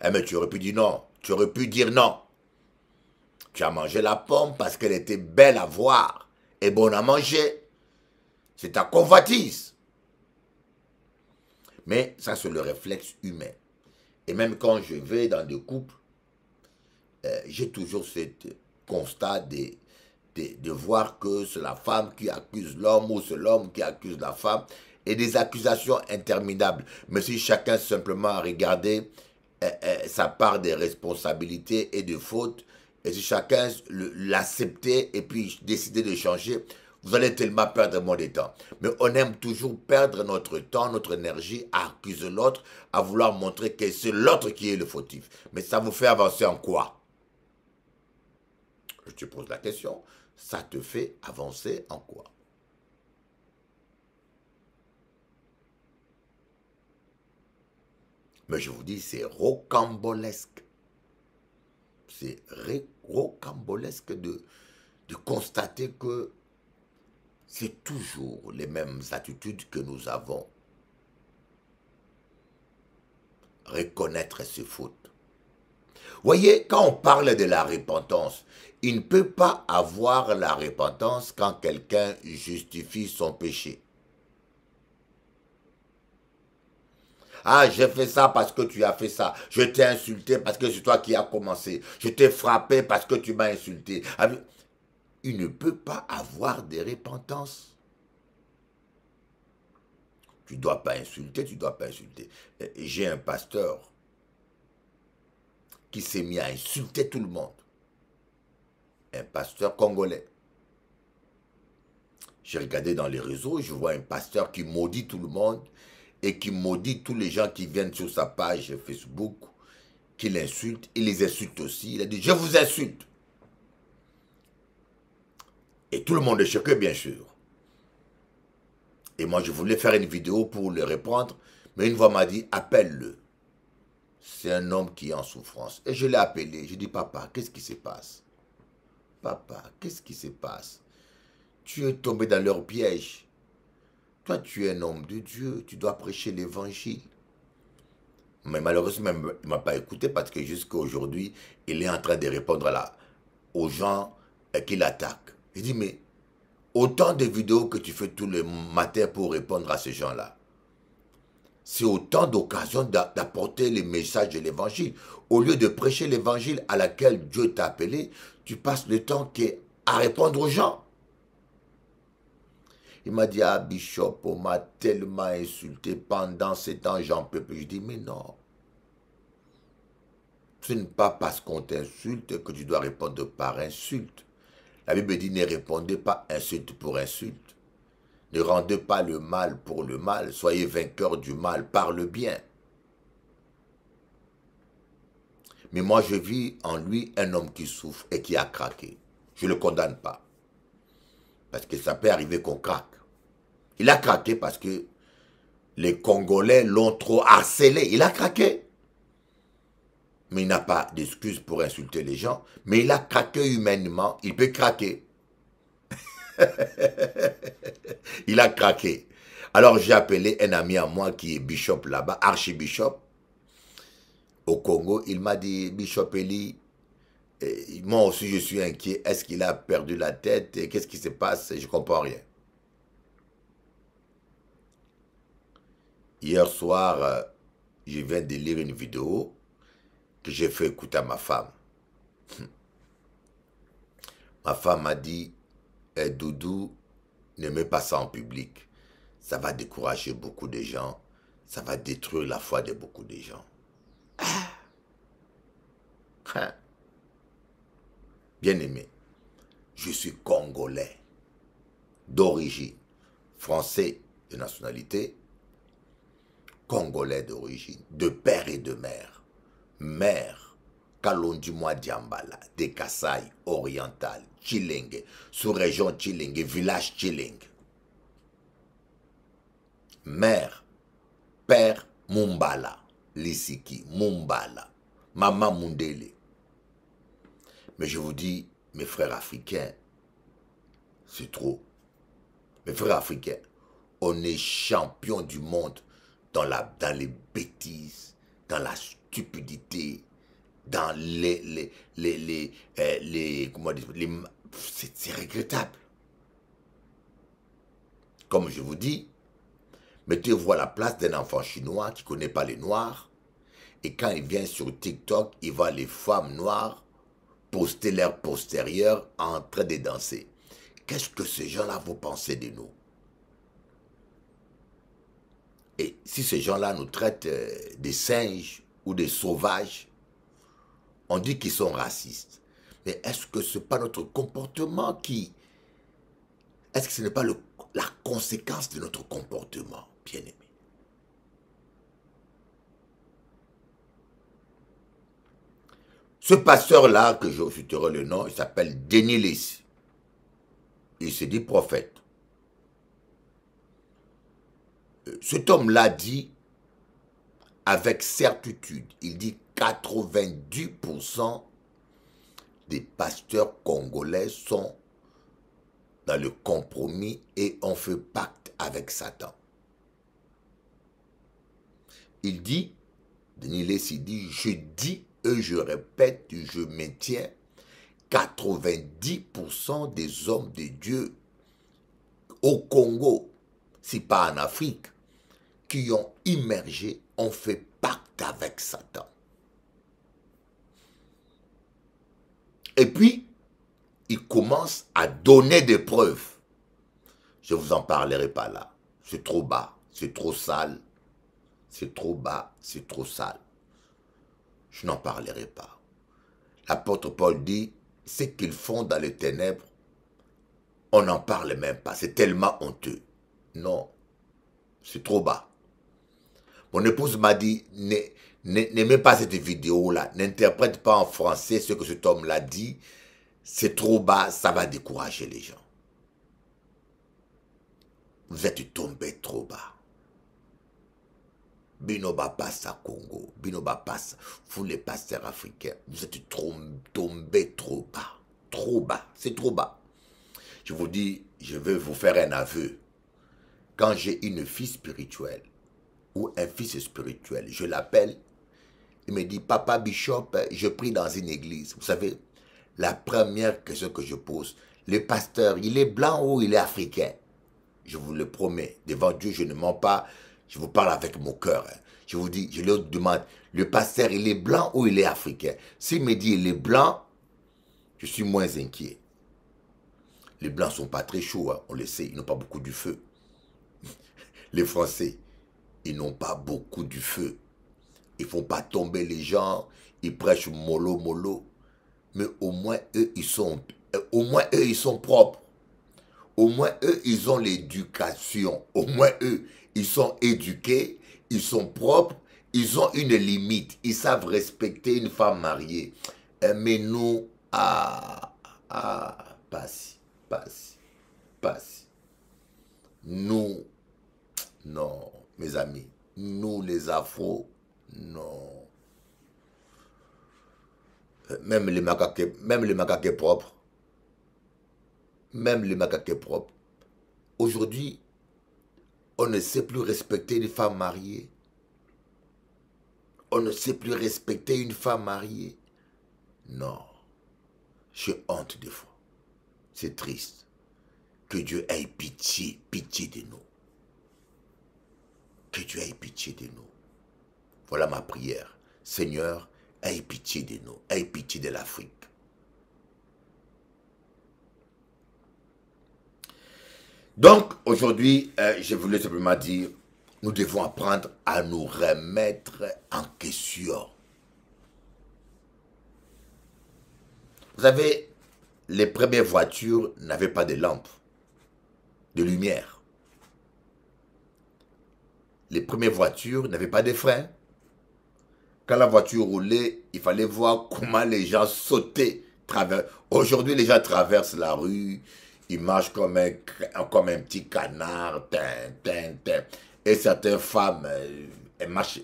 Eh mais tu aurais pu dire non. Tu aurais pu dire non. Tu as mangé la pomme parce qu'elle était belle à voir et bonne à manger. C'est ta convoitise. Mais ça, c'est le réflexe humain. Et même quand je vais dans des couples, j'ai toujours ce constat de voir que c'est la femme qui accuse l'homme ou c'est l'homme qui accuse la femme. Et des accusations interminables. Mais si chacun simplement regardait sa part des responsabilités et de fautes, et si chacun l'acceptait et puis décidait de changer, vous allez tellement perdre moins de temps. Mais on aime toujours perdre notre temps, notre énergie à accuser l'autre, à vouloir montrer que c'est l'autre qui est le fautif. Mais ça vous fait avancer en quoi? Je te pose la question. Ça te fait avancer en quoi? Mais je vous dis, c'est rocambolesque. C'est rocambolesque de constater que c'est toujours les mêmes attitudes que nous avons. Reconnaître ses fautes. Voyez, quand on parle de la repentance, il ne peut pas avoir la repentance quand quelqu'un justifie son péché. Ah, j'ai fait ça parce que tu as fait ça. Je t'ai insulté parce que c'est toi qui as commencé. Je t'ai frappé parce que tu m'as insulté. Il ne peut pas avoir de repentance. Tu ne dois pas insulter, tu ne dois pas insulter. J'ai un pasteur qui s'est mis à insulter tout le monde. Un pasteur congolais. J'ai regardé dans les réseaux, je vois un pasteur qui maudit tout le monde et qui maudit tous les gens qui viennent sur sa page Facebook, qui l'insultent. Il les insulte aussi. Il a dit, je vous insulte. Et tout le monde est choqué, bien sûr. Et moi, je voulais faire une vidéo pour le répondre, mais une voix m'a dit, appelle-le. C'est un homme qui est en souffrance. Et je l'ai appelé. Je dis, papa, qu'est-ce qui se passe? Papa, qu'est-ce qui se passe? Tu es tombé dans leur piège. Toi, tu es un homme de Dieu. Tu dois prêcher l'évangile. Mais malheureusement, il ne m'a pas écouté parce que jusqu'à aujourd'hui, il est en train de répondre aux gens qui l'attaquent. Je dis, mais autant de vidéos que tu fais tous les matins pour répondre à ces gens-là, c'est autant d'occasions d'apporter les messages de l'évangile. Au lieu de prêcher l'évangile à laquelle Dieu t'a appelé, tu passes le temps à répondre aux gens. Il m'a dit, ah Bishop, on m'a tellement insulté pendant ces temps, j'en peux plus. Je dis, mais non. Ce n'est pas parce qu'on t'insulte que tu dois répondre par insulte. La Bible dit, ne répondez pas insulte pour insulte. Ne rendez pas le mal pour le mal. Soyez vainqueurs du mal par le bien. Mais moi, je vis en lui un homme qui souffre et qui a craqué. Je ne le condamne pas. Parce que ça peut arriver qu'on craque. Il a craqué parce que les Congolais l'ont trop harcelé. Il a craqué. Mais il n'a pas d'excuse pour insulter les gens. Mais il a craqué humainement. Il peut craquer. Il a craqué. Alors j'ai appelé un ami à moi qui est bishop là-bas, archibishop, au Congo. Il m'a dit, Bishop Eli, moi aussi je suis inquiet. Est-ce qu'il a perdu la tête? Qu'est-ce qui se passe? Je ne comprends rien. Hier soir, je viens de lire une vidéo que j'ai fait écouter à ma femme. Ma femme m'a dit, Doudou, ne mets pas ça en public. Ça va décourager beaucoup de gens. Ça va détruire la foi de beaucoup de gens. Bien aimé, je suis congolais d'origine, français de nationalité, congolais d'origine, de père et de mère. Mère, Kalondimoa Diambala, des Kasaï oriental, Chilenge, sous-région Chilenge, village Chilenge. Mère, père Mumbala, Lisiki, Mumbala, maman Mundele. Mais je vous dis, mes frères africains, c'est trop. Mes frères africains, on est champion du monde dans les bêtises, dans la stupidité, dans comment dire, c'est regrettable. Comme je vous dis, mettez-vous à la place d'un enfant chinois qui ne connaît pas les noirs, et quand il vient sur TikTok, il voit les femmes noires poster leur postérieur en train de danser. Qu'est-ce que ces gens-là vont penser de nous? Et si ces gens-là nous traitent des singes ou des sauvages, on dit qu'ils sont racistes. Mais est-ce que ce n'est pas notre comportement qui... Est-ce que ce n'est pas la conséquence de notre comportement, bien-aimé? Ce pasteur-là, que je citerai le nom, il s'appelle Denis Lessi. Il se dit prophète. Cet homme-là dit, avec certitude, il dit 90% des pasteurs congolais sont dans le compromis et ont fait pacte avec Satan. Il dit, Denis Lessi dit, je dis et je répète, je maintiens, 90% des hommes de Dieu au Congo, si pas en Afrique, qui ont immergé, ont fait pacte avec Satan. Et puis, il commence à donner des preuves. Je ne vous en parlerai pas là. C'est trop bas. c'est trop sale, c'est trop bas, c'est trop sale. Je n'en parlerai pas. L'apôtre Paul dit, ce qu'ils font dans les ténèbres, on n'en parle même pas, c'est tellement honteux. Non, c'est trop bas. Mon épouse m'a dit, n'aimez pas cette vidéo-là, n'interprète pas en français ce que cet homme l'a dit, c'est trop bas, ça va décourager les gens. Vous êtes tombé trop bas. Binoba passe à Congo, Binoba passe, vous les pasteurs africains, vous êtes tombés trop bas. Trop bas, c'est trop bas. Je vous dis, je vais vous faire un aveu. Quand j'ai une fille spirituelle ou un fils spirituel, je l'appelle, il me dit, Papa Bishop, je prie dans une église. Vous savez, la première question que je pose, le pasteur, il est blanc ou il est africain? Je vous le promets, devant Dieu, je ne mens pas, je vous parle avec mon cœur. Je vous dis, je leur demande, le pasteur, il est blanc ou il est africain? S'il me dit, il est blanc, je suis moins inquiet. Les blancs ne sont pas très chauds, hein, on le sait, ils n'ont pas beaucoup du feu. Les Français, ils n'ont pas beaucoup du feu. Ils ne font pas tomber les gens, ils prêchent mollo, mollo. Mais au moins, eux, ils sont propres. Au moins, eux, ils ont l'éducation. Au moins, eux, ils sont éduqués, ils sont propres, ils ont une limite. Ils savent respecter une femme mariée. Mais nous, pas si. Nous, non, mes amis, nous les afros, non. Même les macaques propres. Même les macaques propres. Aujourd'hui, on ne sait plus respecter une femme mariée. On ne sait plus respecter une femme mariée. Non. J'ai honte des fois. C'est triste. Que Dieu ait pitié de nous. Que Dieu ait pitié de nous. Voilà ma prière. Seigneur, aie pitié de nous. Aie pitié de l'Afrique. Donc, aujourd'hui, je voulais simplement dire, nous devons apprendre à nous remettre en question. Vous savez, les premières voitures n'avaient pas de lampes, de lumière. Les premières voitures n'avaient pas de freins. Quand la voiture roulait, il fallait voir comment les gens sautaient. Aujourd'hui, les gens traversent la rue, ils marchent comme un petit canard, et certaines femmes, elles marchent.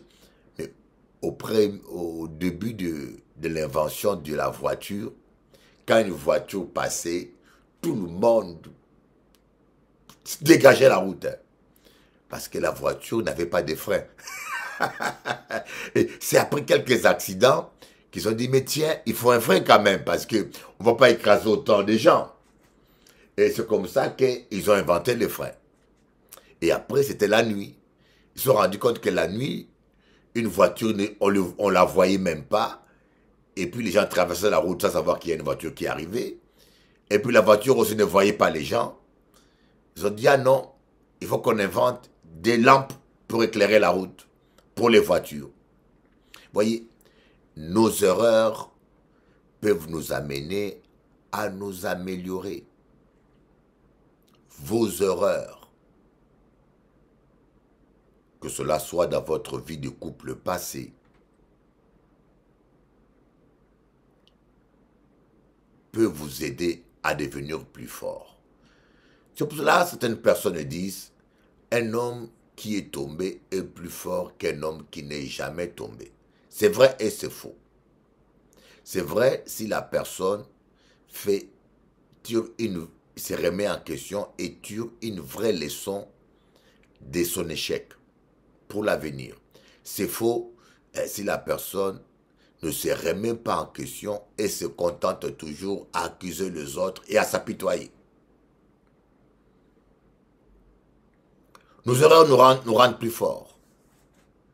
Mais au début de l'invention de la voiture, quand une voiture passait, tout le monde dégageait la route. Parce que la voiture n'avait pas de frein. C'est après quelques accidents qu'ils ont dit, mais tiens, il faut un frein quand même, parce qu'on ne va pas écraser autant de gens. Et c'est comme ça qu'ils ont inventé les freins. Et après, c'était la nuit. Ils se sont rendus compte que la nuit, une voiture, on ne la voyait même pas. Et puis les gens traversaient la route sans savoir qu'il y a une voiture qui arrivait. Et puis la voiture aussi ne voyait pas les gens. Ils ont dit, ah non, il faut qu'on invente des lampes pour éclairer la route, pour les voitures. Vous voyez, nos erreurs peuvent nous amener à nous améliorer. Vos erreurs, que cela soit dans votre vie de couple passée, peut vous aider à devenir plus fort. C'est pour cela que certaines personnes disent, un homme qui est tombé est plus fort qu'un homme qui n'est jamais tombé. C'est vrai et c'est faux. C'est vrai si la personne se remet en question et tire une vraie leçon de son échec pour l'avenir. C'est faux si la personne ne se remet pas en question et se contente toujours à accuser les autres et à s'apitoyer. Nos erreurs nous rendent plus forts.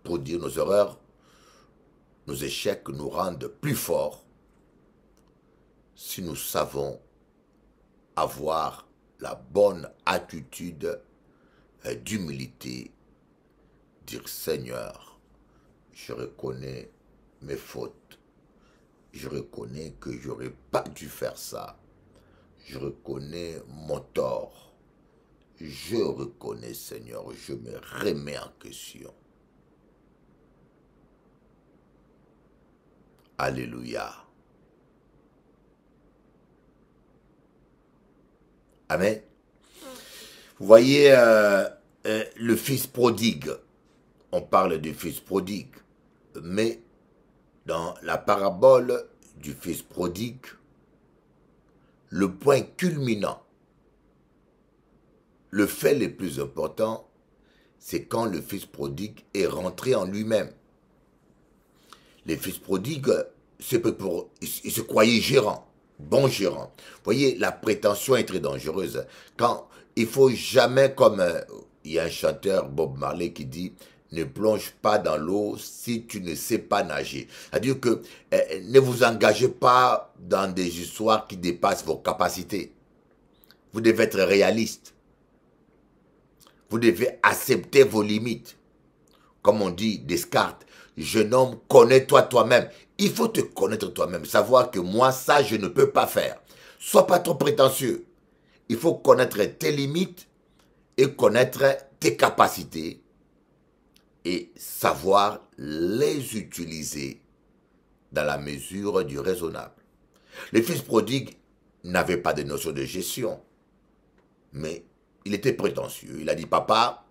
Pour dire nos erreurs, nos échecs nous rendent plus forts si nous savons avoir la bonne attitude d'humilité dire Seigneur, je reconnais mes fautes. Je reconnais que j'aurais pas dû faire ça. Je reconnais mon tort. Je reconnais, Seigneur, je me remets en question. Alléluia. Amen. Vous voyez le fils prodigue. On parle du fils prodigue. Mais dans la parabole du fils prodigue, le point culminant, le fait le plus important, c'est quand le fils prodigue est rentré en lui-même. Les fils prodigues, ils se croyaient gérants, bons gérants. Vous voyez, la prétention est très dangereuse. Quand il faut jamais, comme il y a un chanteur, Bob Marley, qui dit « Ne plonge pas dans l'eau si tu ne sais pas nager ». C'est-à-dire que ne vous engagez pas dans des histoires qui dépassent vos capacités. Vous devez être réaliste. Vous devez accepter vos limites. Comme on dit, Descartes, jeune homme, connais-toi toi-même. Il faut te connaître toi-même, savoir que moi, ça, je ne peux pas faire. Sois pas trop prétentieux. Il faut connaître tes limites et connaître tes capacités et savoir les utiliser dans la mesure du raisonnable. Le fils prodigue n'avait pas de notion de gestion, mais il était prétentieux. Il a dit, papa,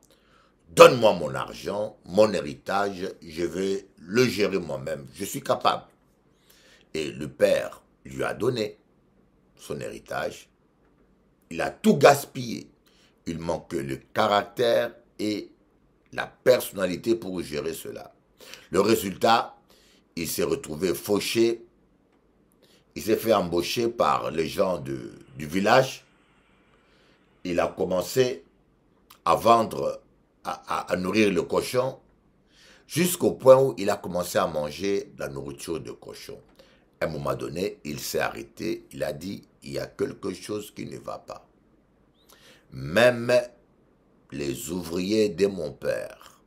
donne-moi mon argent, mon héritage, je vais le gérer moi-même, je suis capable. Et le père lui a donné son héritage. Il a tout gaspillé. Il manquait le caractère et la personnalité pour gérer cela. Le résultat, il s'est retrouvé fauché. Il s'est fait embaucher par les gens du village. Il a commencé à vendre, à nourrir le cochon, jusqu'au point où il a commencé à manger la nourriture de cochon. À un moment donné, il s'est arrêté, il a dit, il y a quelque chose qui ne va pas. Même les ouvriers de mon père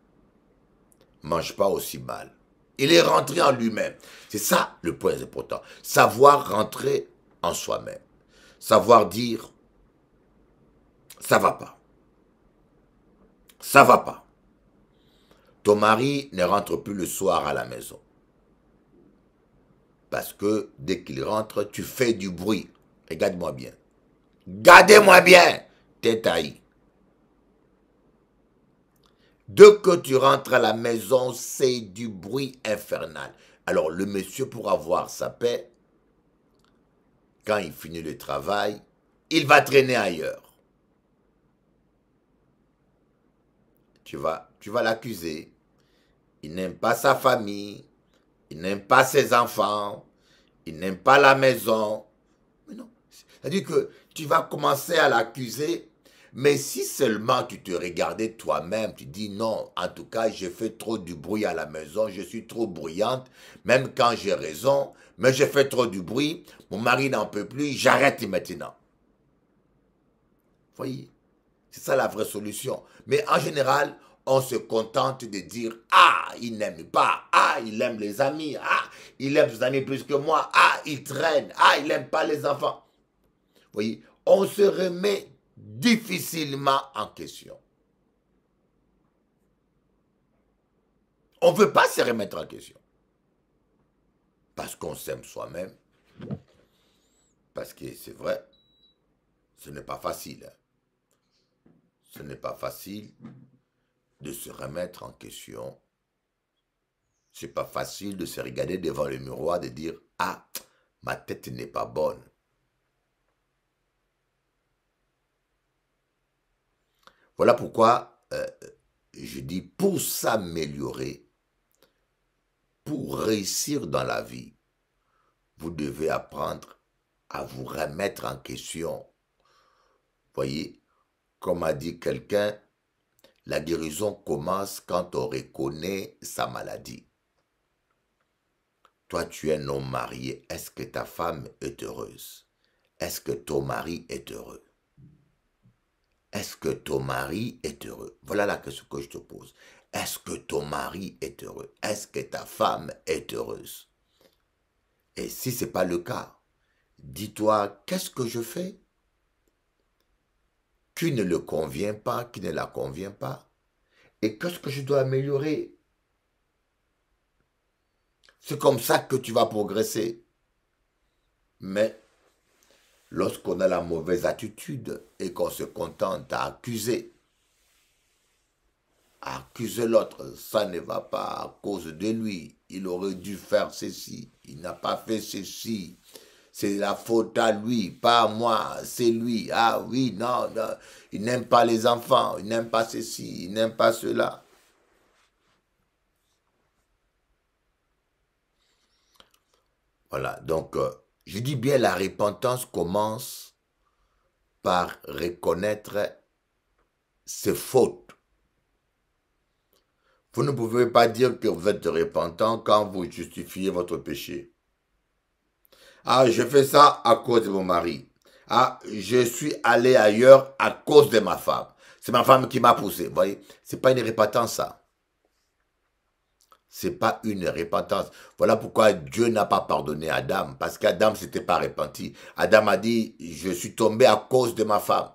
ne mangent pas aussi mal. Il est rentré en lui-même. C'est ça le point important. Savoir rentrer en soi-même. Savoir dire, ça va pas. Ça va pas. Ton mari ne rentre plus le soir à la maison. Parce que dès qu'il rentre, tu fais du bruit. Regarde-moi bien. Gardez-moi bien. T'es taillé. Dès que tu rentres à la maison, c'est du bruit infernal. Alors le monsieur, pour avoir sa paix, quand il finit le travail, il va traîner ailleurs. Tu vas l'accuser. Il n'aime pas sa famille. Il n'aime pas ses enfants. Il n'aime pas la maison. Mais non. C'est-à-dire que tu vas commencer à l'accuser. Mais si seulement tu te regardais toi-même, tu dis non, en tout cas, j'ai fait trop du bruit à la maison, je suis trop bruyante, même quand j'ai raison, mais j'ai fait trop du bruit, mon mari n'en peut plus, j'arrête maintenant. Vous voyez, c'est ça la vraie solution. Mais en général, on se contente de dire « Ah, il n'aime pas. Ah, il aime les amis. Ah, il aime ses amis plus que moi. Ah, il traîne. Ah, il n'aime pas les enfants. » Vous voyez, on se remet difficilement en question. On ne veut pas se remettre en question. Parce qu'on s'aime soi-même. Parce que c'est vrai, ce n'est pas facile. Ce n'est pas facile de se remettre en question. C'est pas facile de se regarder devant le miroir, de dire « Ah, ma tête n'est pas bonne. » Voilà pourquoi je dis pour s'améliorer, pour réussir dans la vie, vous devez apprendre à vous remettre en question. Voyez, comme a dit quelqu'un, la guérison commence quand on reconnaît sa maladie. Toi, tu es un homme marié. Est-ce que ta femme est heureuse? Est-ce que ton mari est heureux? est-ce que ton mari est heureux? Voilà la question que je te pose. Est-ce que ton mari est heureux? Est-ce que ta femme est heureuse? Et si ce n'est pas le cas, dis-toi, qu'est-ce que je fais qui ne le convient pas, qui ne la convient pas? Et qu'est-ce que je dois améliorer? C'est comme ça que tu vas progresser. Mais lorsqu'on a la mauvaise attitude et qu'on se contente à accuser l'autre, ça ne va pas à cause de lui. Il aurait dû faire ceci, il n'a pas fait ceci. C'est la faute à lui, pas à moi, c'est lui. Ah oui, non, non, il n'aime pas les enfants, il n'aime pas ceci, il n'aime pas cela. Voilà, donc je dis bien la repentance commence par reconnaître ses fautes. Vous ne pouvez pas dire que vous êtes repentant quand vous justifiez votre péché. Ah, je fais ça à cause de mon mari. Ah, je suis allé ailleurs à cause de ma femme. C'est ma femme qui m'a poussé. Vous voyez, ce n'est pas une repentance, ça. Ce n'est pas une repentance. Voilà pourquoi Dieu n'a pas pardonné Adam. Parce qu'Adam ne s'était pas repenti. Adam a dit, je suis tombé à cause de ma femme.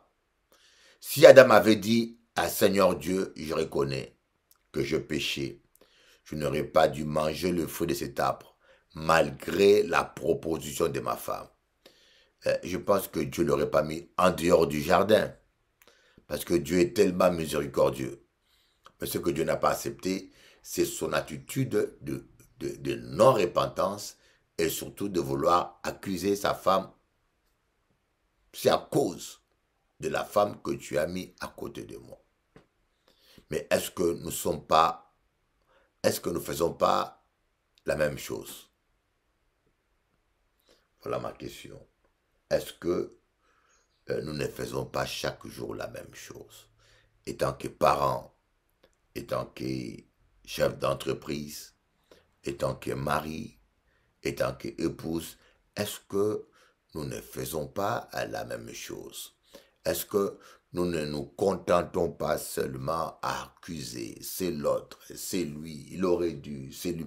Si Adam avait dit, ah Seigneur Dieu, je reconnais que je péchais. Je n'aurais pas dû manger le fruit de cet arbre, malgré la proposition de ma femme. Je pense que Dieu ne l'aurait pas mis en dehors du jardin. Parce que Dieu est tellement miséricordieux. Mais ce que Dieu n'a pas accepté, c'est son attitude de non-repentance et surtout de vouloir accuser sa femme. C'est à cause de la femme que tu as mis à côté de moi. Mais est-ce que nous ne faisons pas la même chose? Voilà ma question. Est-ce que nous ne faisons pas chaque jour la même chose? Étant que parents, étant que chef d'entreprise, étant que mari, étant que épouse, est-ce que nous ne faisons pas la même chose? Est-ce que nous ne nous contentons pas seulement à accuser, c'est l'autre, c'est lui, il aurait dû, c'est lui.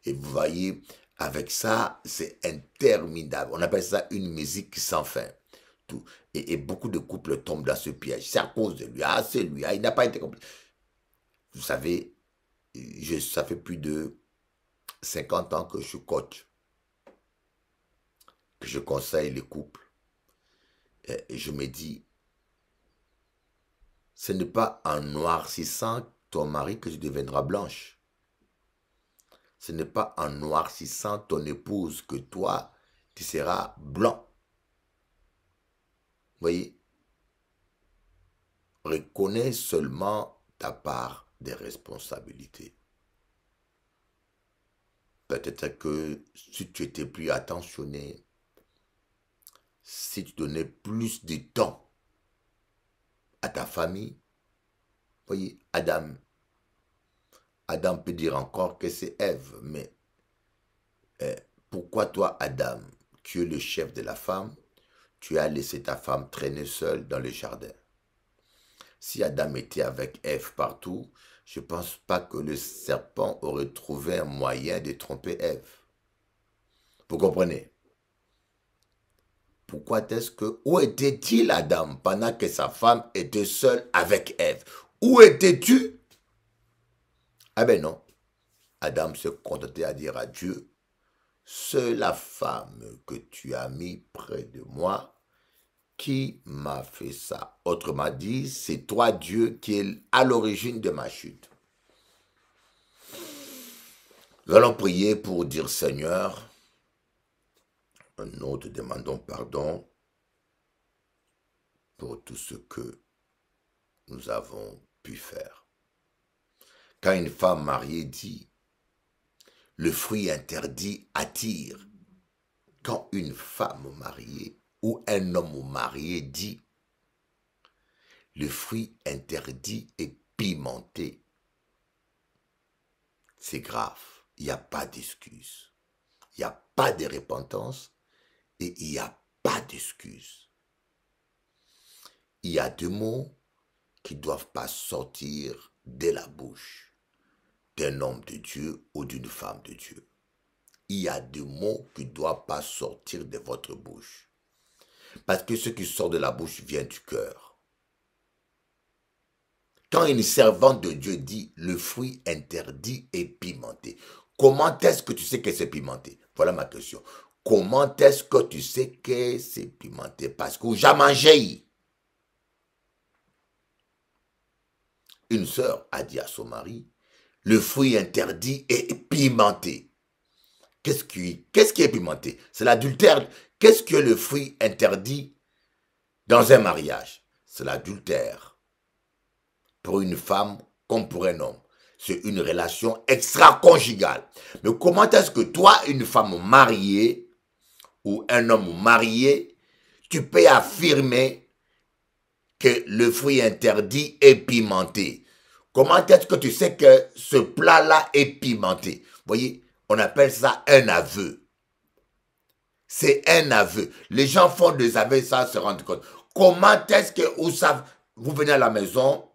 Et vous voyez, avec ça, c'est interminable. On appelle ça une musique sans fin. Tout. Et beaucoup de couples tombent dans ce piège. C'est à cause de lui. Ah, c'est lui. Ah, il n'a pas été compris. Vous savez, ça fait plus de 50 ans que je suis coach, que je conseille les couples. Et je me dis, ce n'est pas en noircissant ton mari que tu deviendras blanche. Ce n'est pas en noircissant ton épouse que toi, tu seras blanc. Vous voyez? Reconnais seulement ta part des responsabilités. Peut-être que si tu étais plus attentionné, si tu donnais plus de temps à ta famille, voyez, Adam peut dire encore que c'est Ève, mais pourquoi toi, Adam, tu es le chef de la femme, tu as laissé ta femme traîner seule dans le jardin? Si Adam était avec Ève partout, je ne pense pas que le serpent aurait trouvé un moyen de tromper Ève. Vous comprenez? Où était-il Adam pendant que sa femme était seule avec Ève? Où étais-tu? Ah ben non. Adam se contentait à dire à Dieu, c'est la femme que tu as mis près de moi qui m'a fait ça. Autrement dit, c'est toi Dieu qui est à l'origine de ma chute. Nous allons prier pour dire Seigneur, nous te demandons pardon pour tout ce que nous avons pu faire. Quand une femme mariée dit, le fruit interdit attire. Quand une femme mariée ou un homme marié dit, le fruit interdit est pimenté, c'est grave. Il n'y a pas d'excuse. Il n'y a pas de repentance et il n'y a pas d'excuse. Il y a deux mots qui ne doivent pas sortir de la bouche d'un homme de Dieu ou d'une femme de Dieu. Il y a des mots qui ne doivent pas sortir de votre bouche. Parce que ce qui sort de la bouche vient du cœur. Quand une servante de Dieu dit le fruit interdit est pimenté, comment est-ce que tu sais que c'est pimenté? Voilà ma question. Comment est-ce que tu sais que c'est pimenté? Parce que j'ai mangé. Une sœur a dit à son mari, le fruit interdit est pimenté. Qu'est-ce qui est pimenté? C'est l'adultère. Qu'est-ce que le fruit interdit dans un mariage? C'est l'adultère. Pour une femme comme pour un homme. C'est une relation extra-conjugale. Mais comment est-ce que toi, une femme mariée ou un homme marié, tu peux affirmer que le fruit interdit est pimenté? Comment est-ce que tu sais que ce plat-là est pimenté? Vous voyez, on appelle ça un aveu. C'est un aveu. Les gens font des aveux sans se rendre compte. Comment est-ce que vous venez à la maison,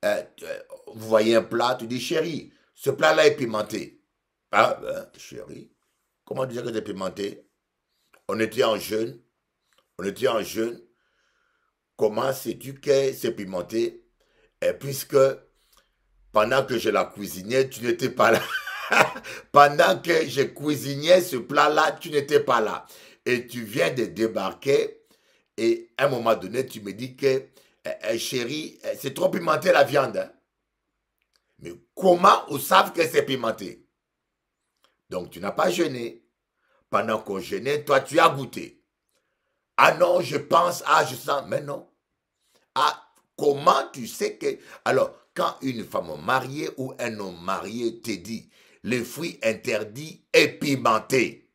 vous voyez un plat, tu dis chérie, ce plat-là est pimenté. Ah ben chérie, comment tu dis que c'est pimenté? On était en jeûne. Comment sais-tu que c'est pimenté? Et puisque pendant que je la cuisinais, tu n'étais pas là. Pendant que je cuisinais ce plat-là, tu n'étais pas là. Et tu viens de débarquer et à un moment donné, tu me dis que, chérie, c'est trop pimenté la viande. Hein? Mais comment on savent que c'est pimenté? Donc, tu n'as pas jeûné. Pendant qu'on jeûnait, toi, tu as goûté. Ah non, je pense, ah, je sens, mais non. Ah, comment tu sais que... Alors, quand une femme mariée ou un homme marié te dit le fruit interdit est pimenté,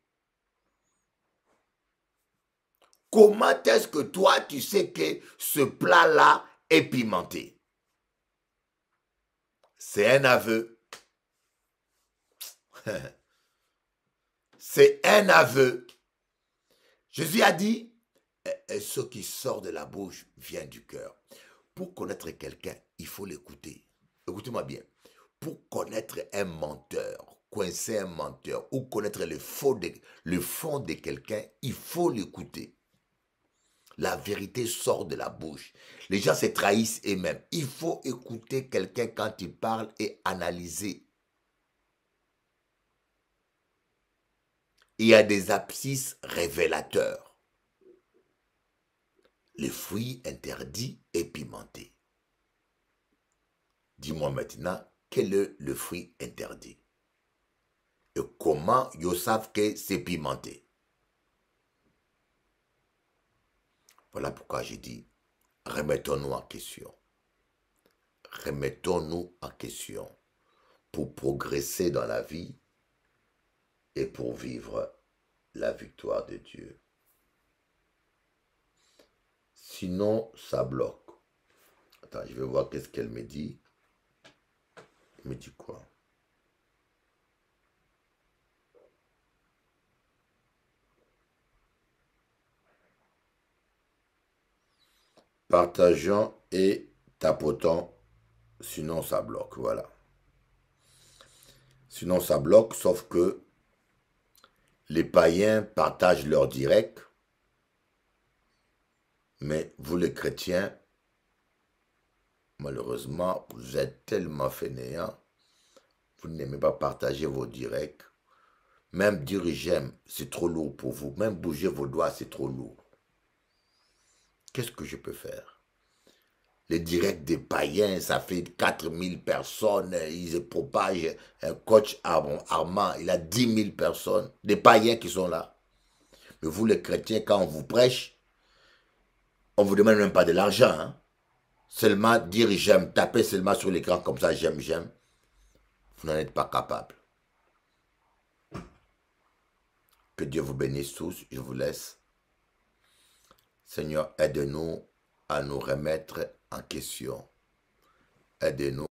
comment est-ce que toi, tu sais que ce plat-là est pimenté? C'est un aveu. C'est un aveu. Jésus a dit, ce qui sort de la bouche vient du cœur. Pour connaître quelqu'un, il faut l'écouter. Écoutez-moi bien. Pour connaître un menteur, coincer un menteur ou connaître le fond de quelqu'un, il faut l'écouter. La vérité sort de la bouche. Les gens se trahissent eux-mêmes. Il faut écouter quelqu'un quand il parle et analyser. Il y a des abscisses révélateurs. Le fruit interdit est pimenté. Dis-moi maintenant, quel est le fruit interdit? Et comment ils savent que c'est pimenté? Voilà pourquoi j'ai dit, remettons-nous en question. Remettons-nous en question pour progresser dans la vie et pour vivre la victoire de Dieu. Sinon, ça bloque. Attends, je vais voir qu'est-ce qu'elle me dit. Elle me dit quoi? Partageons et tapotons, sinon ça bloque, voilà. Sinon ça bloque, sauf que les païens partagent leur direct, mais vous les chrétiens, malheureusement, vous êtes tellement fainéants, vous n'aimez pas partager vos directs. Même dire j'aime, c'est trop lourd pour vous. Même bouger vos doigts, c'est trop lourd. Qu'est-ce que je peux faire? Les directs des païens, ça fait 4000 personnes, ils se propagent. Un coach Armand, il a 10 000 personnes, des païens qui sont là. Mais vous, les chrétiens, quand on vous prêche, on ne vous demande même pas de l'argent. Hein? Seulement dire j'aime, taper seulement sur l'écran comme ça, j'aime, j'aime. Vous n'en êtes pas capable. Que Dieu vous bénisse tous, je vous laisse. Seigneur, aide-nous à nous remettre en question. Aide-nous.